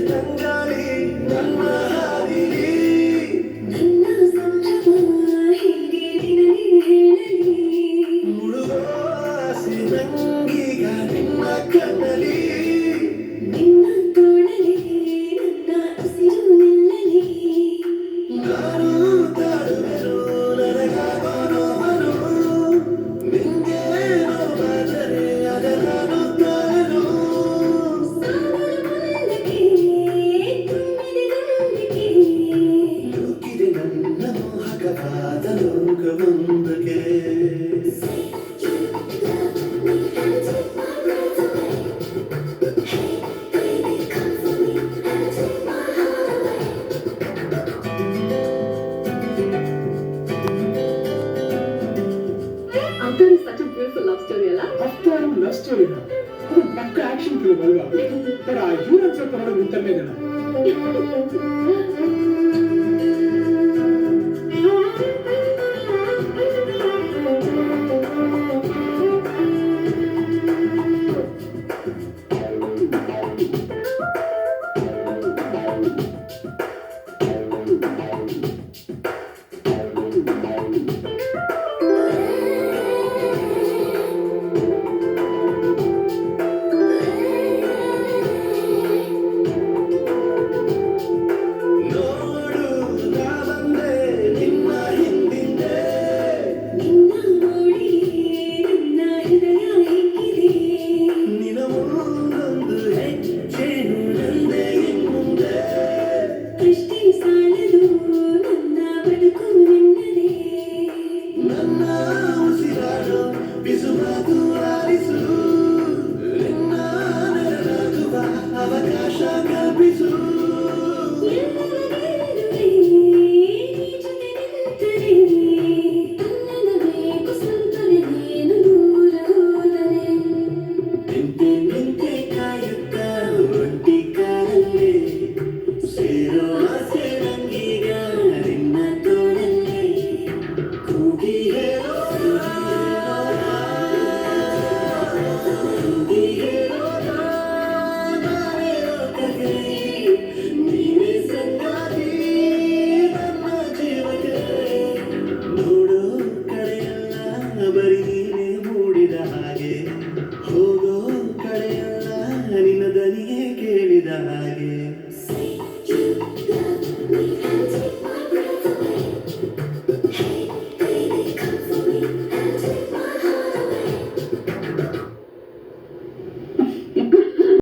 ರಂಗಾಳಿ ನನ್ನ ಹಾದಿಲಿ ನಿನ್ನ ಸಂಭ್ರಮ ಹೀಗೆ ದಿನವೇ ಹೇಳಲಿ ಮುಳುಗೋ ಆಸೆ ನಂಗೀಗ ನಿನ್ನ ಕಣ್ಣಲಿ ನಿನ್ನ ತೋಳಲಿ ನನ್ನ ಉಸಿರು ನಿಲ್ಲಲಿ ನಾನು ತಾಳುವೆನು ನನಗಾಗೋ ನೋವನು ನಿಂಗೆ ನೋವಾದರೆ ಆಗ ನಾನು ತಾಳನು ಸಾಗರ ಮುಂದಕ್ಕೆ ತುಂಬಿದೆ ನಂಬಿಕೆ ನುಗ್ಗಿದೆ ನನ್ನ ಮೋಹಕವಾದ ಲೋಕವೊಂದಕ್ಕೆ After is such a beautiful love story, ಅಲ್ಲ? ಅಫ್ಟರ್ ಲವ್ ಸ್ಟೋರಿನ ಅದು ಪಕ್ಕ ಆಕ್ಷನ್ ಫಿಲ್ಮ್ ಅಲ್ವಾ? ಬಟ್ ಆ ಹೀರೋ ಸ್ವಲ್ಪ ನೋಡೋದು ನಿಂತಲ್ಲೇ ಇದ್ದಾನೆ.